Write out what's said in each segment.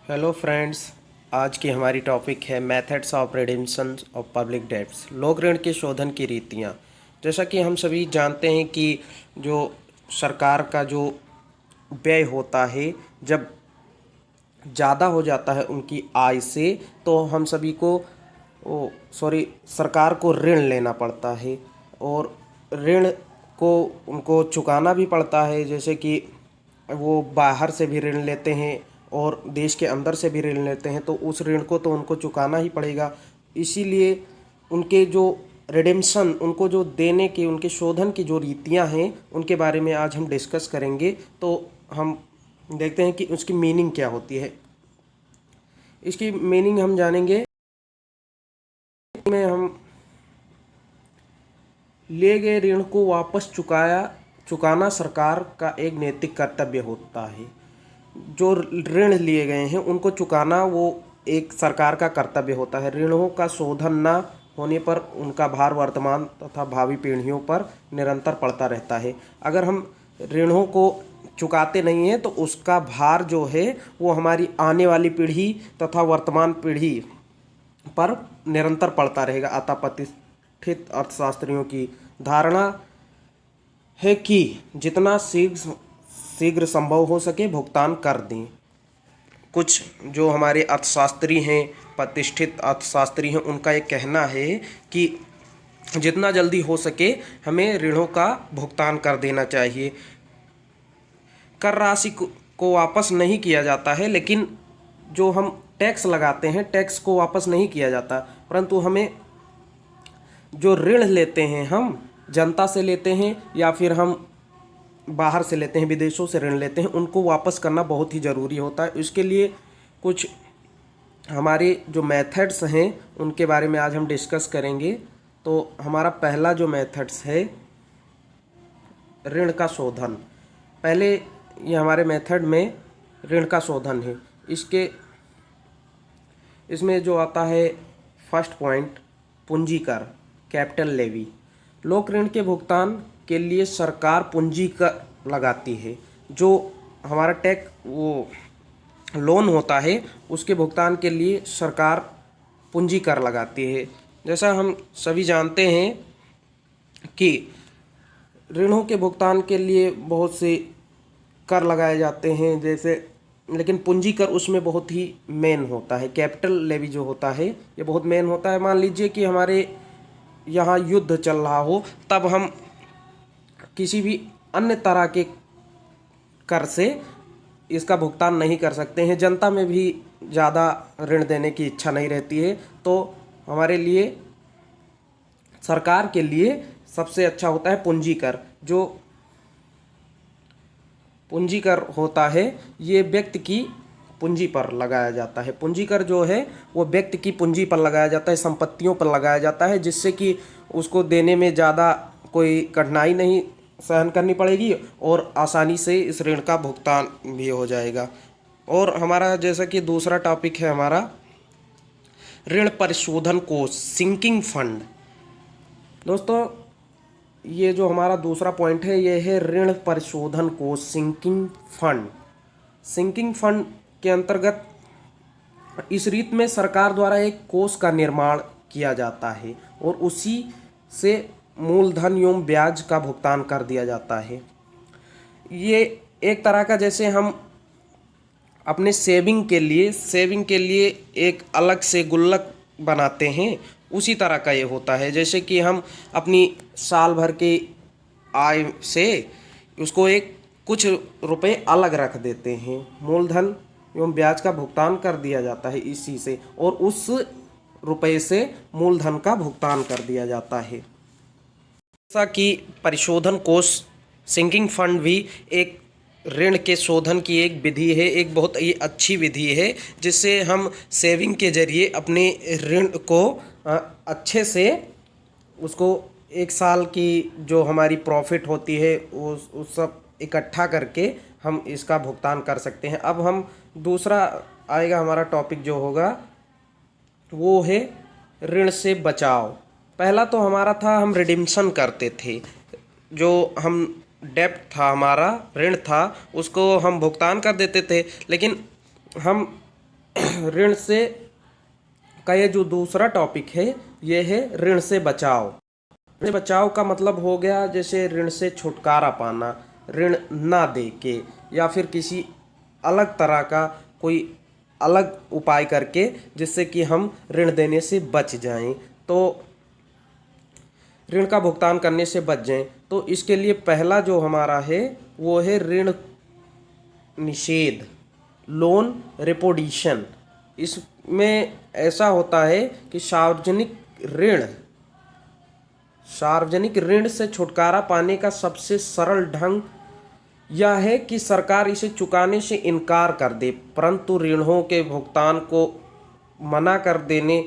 Hello friends. आज की हमारी टॉपिक है methods of redemption of public debts, लोक ऋण के शोधन की रीतियाँ। जैसा कि हम सभी जानते हैं कि जो सरकार का जो व्यय होता है, जब ज़्यादा हो जाता है उनकी आय से, तो हम सभी को सरकार को ऋण लेना पड़ता है और ऋण को उनको चुकाना भी पड़ता है। जैसे कि वो बाहर से भी ऋण लेते हैं और देश के अंदर से भी ऋण लेते हैं, तो उस ऋण को तो उनको चुकाना ही पड़ेगा। इसीलिए उनके जो रिडेम्पशन, उनको जो देने की, उनके शोधन की जो रीतियां हैं, उनके बारे में आज हम डिस्कस करेंगे। तो हम देखते हैं कि उसकी मीनिंग क्या होती है। इसकी मीनिंग हम जानेंगे में हम लिए गए ऋण को वापस चुकाना सरकार का एक नैतिक कर्तव्य होता है। जो ऋण लिए गए हैं उनको चुकाना वो एक सरकार का कर्तव्य होता है। ऋणों का शोधन न होने पर उनका भार वर्तमान तथा भावी पीढ़ियों पर निरंतर पड़ता रहता है। अगर हम ऋणों को चुकाते नहीं हैं तो उसका भार जो है वो हमारी आने वाली पीढ़ी तथा वर्तमान पीढ़ी पर निरंतर पड़ता रहेगा। अतः प्रतिष्ठित अर्थशास्त्रियों की धारणा है कि जितना शीघ्र संभव हो सके भुगतान कर दें। कुछ जो हमारे अर्थशास्त्री हैं, प्रतिष्ठित अर्थशास्त्री हैं, उनका ये कहना है कि जितना जल्दी हो सके हमें ऋणों का भुगतान कर देना चाहिए। कर राशि को वापस नहीं किया जाता है, लेकिन जो हम टैक्स लगाते हैं, टैक्स को वापस नहीं किया जाता, परंतु हमें जो ऋण लेते हैं, हम जनता से लेते हैं या फिर हम बाहर से लेते हैं, विदेशों से ऋण लेते हैं, उनको वापस करना बहुत ही ज़रूरी होता है। इसके लिए कुछ हमारे जो मेथड्स हैं उनके बारे में आज हम डिस्कस करेंगे। तो हमारा पहला जो मेथड्स है ऋण का शोधन। पहले ये हमारे मेथड में ऋण का शोधन है। इसमें जो आता है फर्स्ट पॉइंट, पूंजी कर, कैपिटल लेवी। लोक ऋण के भुगतान के लिए सरकार पूंजी कर लगाती है। जो हमारा वो लोन होता है उसके भुगतान के लिए सरकार पूंजी कर लगाती है। जैसा हम सभी जानते हैं कि ऋणों के भुगतान के लिए बहुत से कर लगाए जाते हैं, जैसे, लेकिन पूंजी कर उसमें बहुत ही मेन होता है। कैपिटल लेवी जो होता है ये बहुत मेन होता है। मान लीजिए कि हमारे यहाँ युद्ध चल रहा हो, तब हम किसी भी अन्य तरह के कर से इसका भुगतान नहीं कर सकते हैं। जनता में भी ज़्यादा ऋण देने की इच्छा नहीं रहती है, तो हमारे लिए, सरकार के लिए सबसे अच्छा होता है पूंजी कर। जो पूंजी कर होता है ये व्यक्ति की पूंजी पर लगाया जाता है। पूंजी कर जो है वो व्यक्ति की पूंजी पर लगाया जाता है, संपत्तियों पर लगाया जाता है, जिससे कि उसको देने में ज़्यादा कोई कठिनाई नहीं सहन करनी पड़ेगी और आसानी से इस ऋण का भुगतान भी हो जाएगा। और हमारा जैसा कि दूसरा टॉपिक है हमारा ऋण परिशोधन कोष, सिंकिंग फंड। दोस्तों, ये जो हमारा दूसरा पॉइंट है ये है ऋण परिशोधन कोष, सिंकिंग फंड। सिंकिंग फंड के अंतर्गत इस रीत में सरकार द्वारा एक कोष का निर्माण किया जाता है और उसी से मूलधन एवं ब्याज का भुगतान कर दिया जाता है। ये एक तरह का, जैसे हम अपने सेविंग के लिए एक अलग से गुल्लक बनाते हैं, उसी तरह का ये होता है। जैसे कि हम अपनी साल भर की आय से उसको एक कुछ रुपए अलग रख देते हैं, मूलधन एवं ब्याज का भुगतान कर दिया जाता है इसी से, और उस रुपए से मूलधन का भुगतान कर दिया जाता है। जैसा कि परिशोधन कोष, सिंकिंग फंड भी एक ऋण के शोधन की एक विधि है, एक बहुत ही अच्छी विधि है, जिससे हम सेविंग के जरिए अपने ऋण को अच्छे से, उसको एक साल की जो हमारी प्रॉफिट होती है उस सब इकट्ठा करके हम इसका भुगतान कर सकते हैं। अब हम दूसरा आएगा हमारा टॉपिक जो होगा वो है ऋण से बचाव। पहला तो हमारा था हम रिडिम्पशन करते थे, जो हम डेप्ट था, हमारा ऋण था, उसको हम भुगतान कर देते थे, लेकिन हम ऋण से का ये जो दूसरा टॉपिक है ये है ऋण से बचाव। ऋण से बचाव का मतलब हो गया जैसे ऋण से छुटकारा पाना, ऋण ना दे के, या फिर किसी अलग तरह का कोई अलग उपाय करके जिससे कि हम ऋण देने से बच जाएं, तो ऋण का भुगतान करने से बच जाएं। तो इसके लिए पहला जो हमारा है वो है ऋण निषेध, लोन रिपोडिशन। इसमें ऐसा होता है कि सार्वजनिक ऋण से छुटकारा पाने का सबसे सरल ढंग यह है कि सरकार इसे चुकाने से इनकार कर दे, परंतु ऋणों के भुगतान को मना कर देने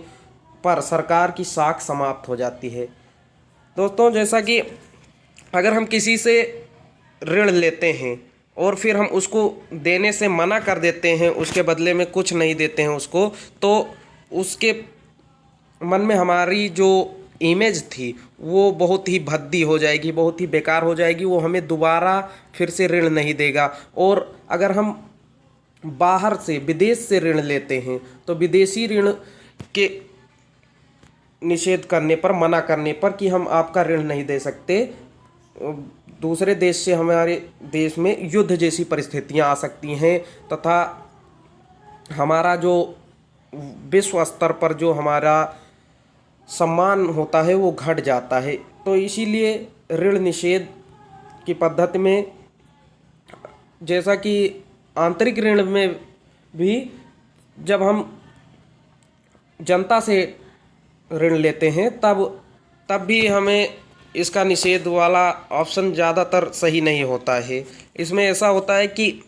पर सरकार की साख समाप्त हो जाती है। दोस्तों, जैसा कि अगर हम किसी से ऋण लेते हैं और फिर हम उसको देने से मना कर देते हैं, उसके बदले में कुछ नहीं देते हैं उसको, तो उसके मन में हमारी जो इमेज थी वो बहुत ही भद्दी हो जाएगी, बहुत ही बेकार हो जाएगी। वो हमें दोबारा फिर से ऋण नहीं देगा। और अगर हम बाहर से, विदेश से ऋण लेते हैं तो विदेशी ऋण के निषेध करने पर, मना करने पर कि हम आपका ऋण नहीं दे सकते, दूसरे देश से हमारे देश में युद्ध जैसी परिस्थितियां आ सकती हैं तथा हमारा जो विश्व स्तर पर जो हमारा सम्मान होता है वो घट जाता है। तो इसीलिए ऋण निषेध की पद्धति में, जैसा कि आंतरिक ऋण में भी जब हम जनता से ऋण लेते हैं तब भी हमें इसका निषेध वाला ऑप्शन ज़्यादातर सही नहीं होता है। इसमें ऐसा होता है कि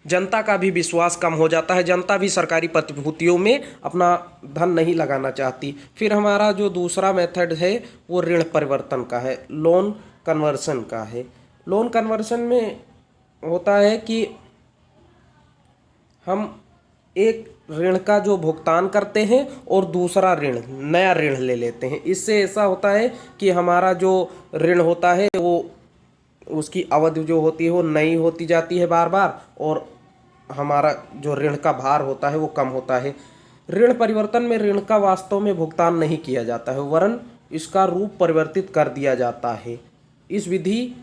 जनता का भी विश्वास कम हो जाता है, जनता भी सरकारी प्रतिभूतियों में अपना धन नहीं लगाना चाहती। फिर हमारा जो दूसरा मेथड है वो ऋण परिवर्तन का है, लोन कन्वर्सन का है। लोन कन्वर्सन में होता है कि हम एक ऋण का जो भुगतान करते हैं और दूसरा ऋण, नया ऋण ले लेते हैं। इससे ऐसा होता है कि हमारा जो ऋण होता है वो, उसकी अवधि जो होती है वो नई होती जाती है बार बार, और हमारा जो ऋण का भार होता है वो कम होता है। ऋण परिवर्तन में ऋण का वास्तव में भुगतान नहीं किया जाता है, वरन इसका रूप परिवर्तित कर दिया जाता है। इस विधि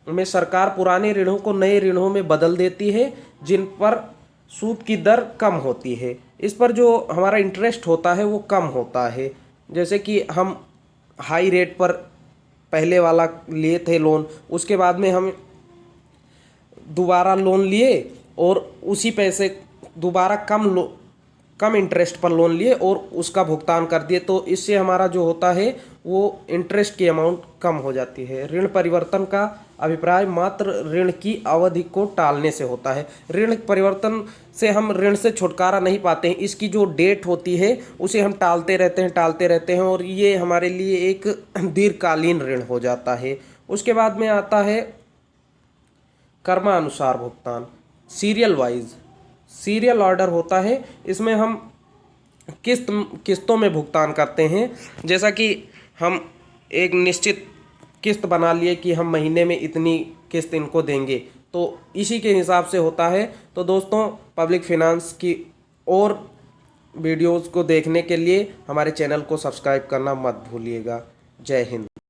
में सरकार पुराने ऋणों को नए ऋणों में बदल देती है जिन पर सूद की दर कम होती है। इस पर जो हमारा इंटरेस्ट होता है वो कम होता है। जैसे कि हम हाई रेट पर पहले वाला लिए थे लोन, उसके बाद में हम दोबारा लोन लिए और उसी पैसे दोबारा कम इंटरेस्ट पर लोन लिए और उसका भुगतान कर दिए, तो इससे हमारा जो होता है वो इंटरेस्ट की अमाउंट कम हो जाती है। ऋण परिवर्तन का अभिप्राय मात्र ऋण की अवधि को टालने से होता है। ऋण परिवर्तन से हम ऋण से छुटकारा नहीं पाते हैं, इसकी जो डेट होती है उसे हम टालते रहते हैं और ये हमारे लिए एक दीर्घकालीन ऋण हो जाता है। उसके बाद में आता है क्रमानुसार भुगतान, सीरियल ऑर्डर होता है। इसमें हम किस्तों में भुगतान करते हैं। जैसा कि हम एक निश्चित किस्त बना लिए कि हम महीने में इतनी किस्त इनको देंगे, तो इसी के हिसाब से होता है। तो दोस्तों, पब्लिक फिनांस की और वीडियोज़ को देखने के लिए हमारे चैनल को सब्सक्राइब करना मत भूलिएगा। जय हिंद।